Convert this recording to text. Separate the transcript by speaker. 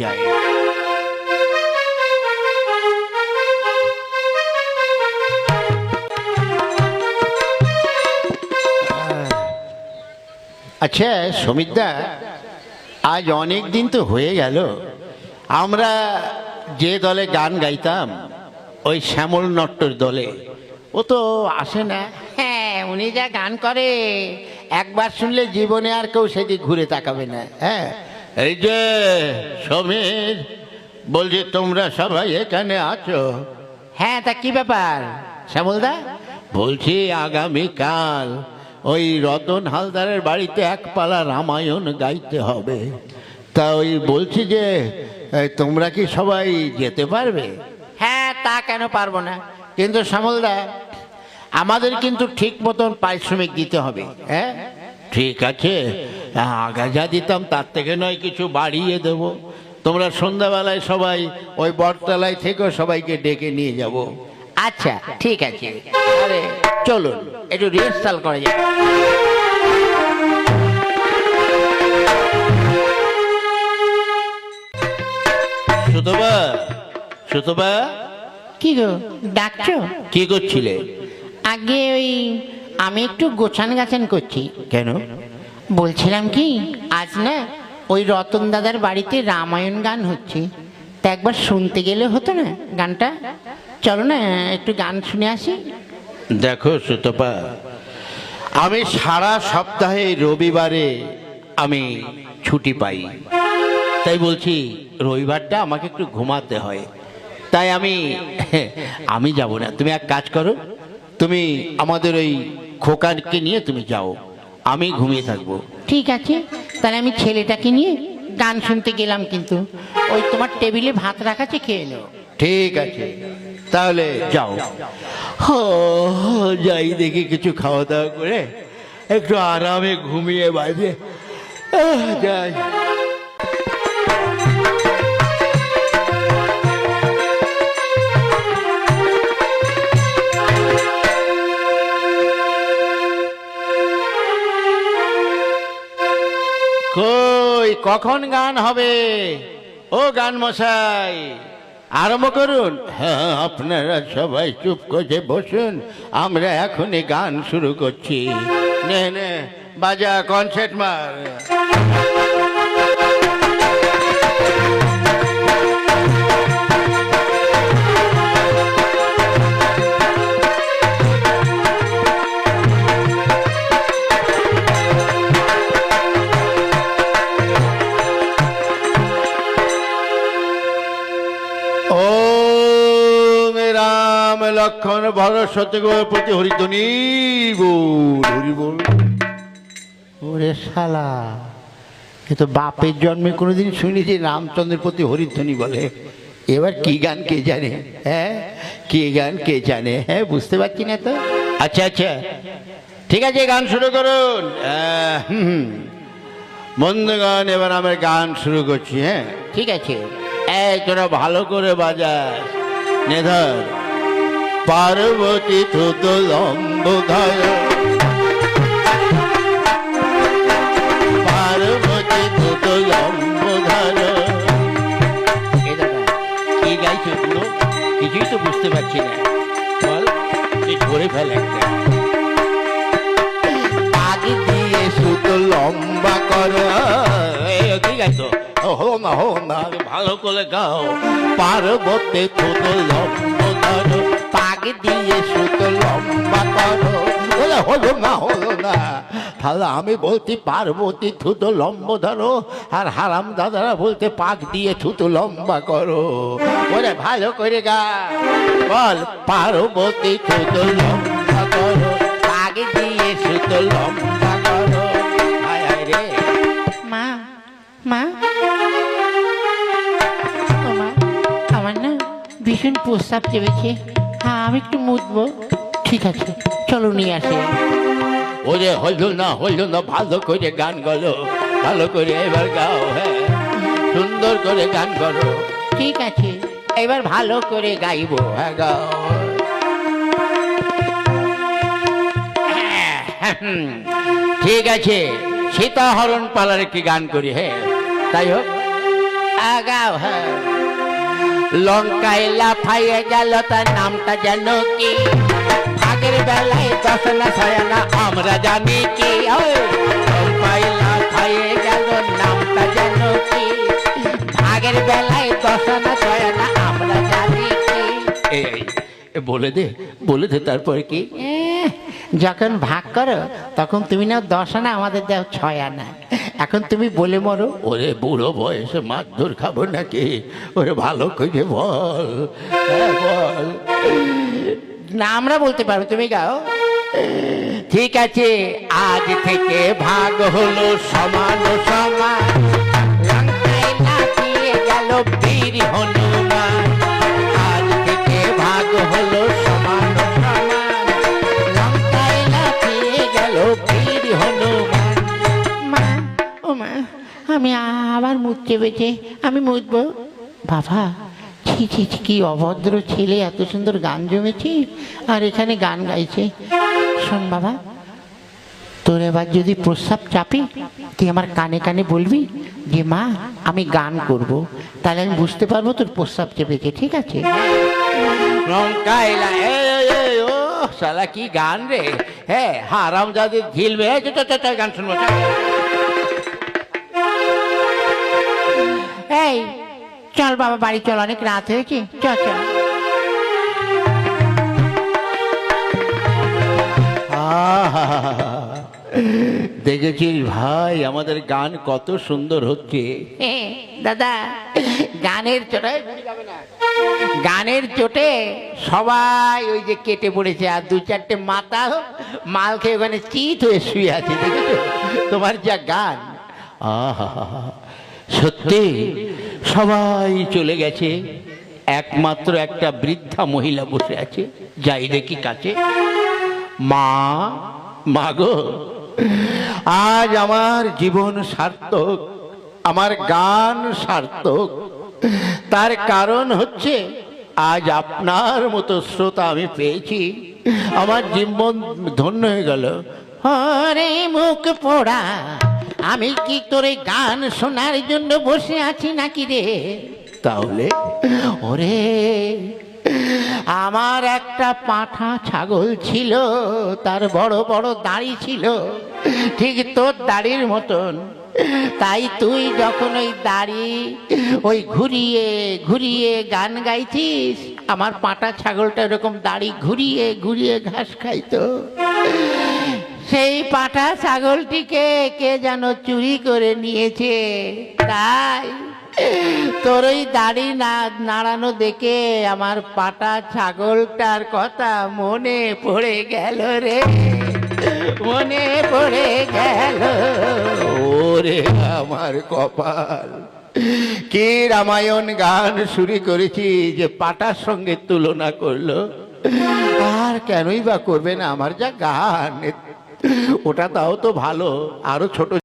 Speaker 1: যায়। আচ্ছা সমিতদা, আজ অনেক দিন তো হয়ে গেল আমরা যে দলে গান গাইতাম, ওই শ্যামল নট্টর দলে, ও তো আসে না। হ্যাঁ, উনি যা গান করে একবার শুনলে জীবনে আর কেউ সেদিক ঘুরে তাকাবে না। হ্যাঁ, এই যে সমীর, বলছি তোমরা সবাই এখানে আছো? হ্যাঁ, তা কি ব্যাপার শ্যামলদা? বলছি আগামীকাল ওই রতন হালদারের বাড়িতে একপালা রামায়ণ গাইতে হবে, তা ওই বলছি যে তোমরা কি সবাই যেতে পারবে? হ্যাঁ, তা কেন পারবো না, কিন্তু শ্যামলদা আমাদের কিন্তু ঠিক মতন পারিশ্রমিক দিতে হবে। হ্যাঁ ঠিক আছে, আগে যা দিতাম তার থেকে নয় কিছু বাড়িয়ে দেব। তোমরা সন্ধ্যাবেলায় সবাই ওই বটতলায় থেকে সবাইকে ডেকে নিয়ে যাব। আচ্ছা ঠিক আছে, আরে চলুন একটু রিহার্সাল করা যাক। সুতবা, সুতবা,
Speaker 2: কি গো ডাকছো?
Speaker 1: কি করছিলে?
Speaker 2: আগে ওই আমি একটু গোছান গাছান করছি।
Speaker 1: কেন?
Speaker 2: বলছিলাম কি, আজ না ওই রতন দাদার বাড়িতে রামায়ণ গান হচ্ছে, তা একবার শুনতে গেলে হতো না গানটা? চলো না একটু গান শুনে আসি।
Speaker 1: দেখো সুতপা, আমি সারা সপ্তাহে রবিবারে আমি ছুটি পাই, তাই বলছি রবিবারটা আমাকে একটু ঘুমাতে হয়, তাই আমি যাব না। তুমি এক কাজ করো, তুমি আমাদের ওই খোকাকে নিয়ে তুমি যাও, আমি ঘুমিয়ে থাকবো।
Speaker 2: ঠিক আছে, তাহলে আমি ছেলেটাকে নিয়ে গান শুনতে গেলাম, কিন্তু ওই তোমার টেবিলে ভাত রাখা আছে, খেয়ে নেও।
Speaker 1: ঠিক আছে, তাহলে যাও। যাই দেখি কিছু খাওয়া দাওয়া করে একটু আরামে ঘুমিয়ে বাজে যাই। কই কখন গান হবে? ও গান মশাই, আরম্ভ করুন। হ্যাঁ, আপনারা সবাই চুপ করে বসুন, আমরা এখনই গান শুরু করছি। নে নে বাজা, কনসার্ট মার। লক্ষণ ভরত সত্যগর প্রতি হরিধ্বনি বল, হরি বল। ওরে শালা, এ তো বাপের জন্মে কোনোদিন শুনি যে রামচন্দ্রের প্রতি হরিধ্বনি বলে। এবার কি গান কে জানে? হ্যাঁ, কি গান কে জানে? হ্যাঁ, বুঝতে পারছি না তো। আচ্ছা আচ্ছা ঠিক আছে, গান শুরু করুন। বন্ধুগণ, এবার আমরা গান শুরু করছি। হ্যাঁ ঠিক আছে, এই তোরা ভালো করে বাজাস। নে ধর, পার্বতী থুত লম্বধর, পার্বতী থুত লম্বধর। কি গাইছে পুরো কিছুই তো বুঝতে পারছি না, বল ধরে ফেল একটা। আগে দিয়ে সুত লম্বা কর, কি গাইছো? হো না হো না, ভালো করে গাও। পার্বতী থুত লম্বধর, পাগ দিয়ে সুত লম্বা করো। হলো না হলো না, তাহলে আমি বলছি পার্বতী থুত লম্ব ধরো, আর হারাম দাদারা বলতে পাক দিয়ে থুত লম্বা করো। ওরে ভালো করে গা, বল পার্বতী থুত লম্বা করো, পাক দিয়ে সুত লম্বা করো। হায় হায় রে
Speaker 2: মা, মা, ও মা, আমার না ভীষণ প্রস্তাব চেপেছে। হ্যাঁ, আমি একটু মুতবো। ঠিক আছে, চলো নিয়ে আসি।
Speaker 1: ওরে হলো না, ভালো করে গান গালো, ভালো করে এবার গাও। হ্যাঁ, সুন্দর করে গান করো।
Speaker 2: ঠিক আছে,
Speaker 1: এবার ভালো করে গাইবো। হ্যাঁ গাও। ঠিক আছে, সীতাহরণ পালার একটি গান করি। হ্যাঁ তাই হোক।
Speaker 2: আগাও হ্যাঁ। লঙ্কায় লাফাইয়ে গেল তার নামটা যেন কি, আগের বেলায় দশনা ছয়না আমরা জানি কি। ওই লঙ্কায় লাফাইয়ে গেল নামটা যেন কি, আগের বেলায় দশনা ছয়না আমরা জানি কি।
Speaker 1: এই বলে দে তারপরে কি?
Speaker 2: যখন ভাগ করো তখন তুমি নাও 10 আনা, আমাদের দাও 6 আনা। এখন তুমি বলে মরো।
Speaker 1: ওরে বুড়ো বয়সে মারধর খাবো নাকি? ওরে ভালো করে বল, হ্যাঁ, বল।
Speaker 2: না আমরা বলতে পারবো, তুমি গাও। ঠিক আছে, আজ থেকে ভাগ হলো সমান সমান, লঙ্কায় লাফিয়ে গেল বীর হনুমান। আজ থেকে ভাগ হলো সমান সমান, লঙ্কায় লাফিয়ে গেল বীর হনুমান। মা, ও মা, আমি আবার মুখ চেপেছে, আমি মুছবো। বাবা, ছি ছি ছি, কি অভদ্র ছেলে, এত সুন্দর গান জমেছি আর এখানে গান গাইছে। শোন বাবা, তোর এবার যদি প্রস্রাব চাপি, তুই আমার কানে কানে বলবি যে মা আমি গান করব, তাহলে আমি বুঝতে পারবো তোর প্রস্রাব চেপেছে, ঠিক আছে?
Speaker 1: ও শালা কি গান রে! হ্যাঁ, হারাম যাদের ঝিলবে। গান শুনবো।
Speaker 2: এই চল বাবা, বাড়ি চল, অনেক রাত হয়েছে, চল চল।
Speaker 1: দেখেছিস ভাই, আমাদের গান কত সুন্দর হচ্ছে।
Speaker 2: দাদা, গানের চোটে গানের চোটে সবাই ওই যে কেটে পড়েছে, আর 2-4টে মাথা মাল খেয়ে ওখানে চিত হয়ে শুয়ে আছে। দেখেছো তোমার যা গান?
Speaker 1: আহা, সত্যি সবাই চলে গেছে, একমাত্র একটা বৃদ্ধা মহিলা বসে আছে। যাই দেখি কাছে। মা গো, আজ আমার জীবন সার্থক, আমার গান সার্থক। তার কারণ হচ্ছে আজ আপনার মতো শ্রোতা আমি পেয়েছি, আমার জীবন ধন্য হয়ে গেল।
Speaker 2: হরে মুখ পোড়া, আমি কি তোরে গান শোনার জন্য বসে আছি নাকি রে?
Speaker 1: তাহলে
Speaker 2: ওরে, আমার একটা পাঁঠা ছাগল ছিল, তার বড় বড় দাড়ি ছিল, ঠিক তোর দাড়ির মতন। তাই তুই যখন ওই দাড়ি ওই ঘুরিয়ে ঘুরিয়ে গান গাইছিস, আমার পাঁঠা ছাগলটা এরকম দাড়ি ঘুরিয়ে ঘুরিয়ে ঘাস খাইতো। সেই পাঁঠা ছাগলটিকে কে যেন চুরি করে নিয়েছে, তাই তোর ওই দাড়ি নাড়ানো দেখে আমার পাটা ছাগলটার কথা মনে পড়ে গেল রে, মনে পড়ে গেল।
Speaker 1: ওরে আমার কপাল, কি রামায়ণ গান শুরু করেছি যে পাটার সঙ্গে তুলনা করলো। আর কেনই বা করবে না? আমার যা গান, ওটা তাও তো ভালো, আরো ছোট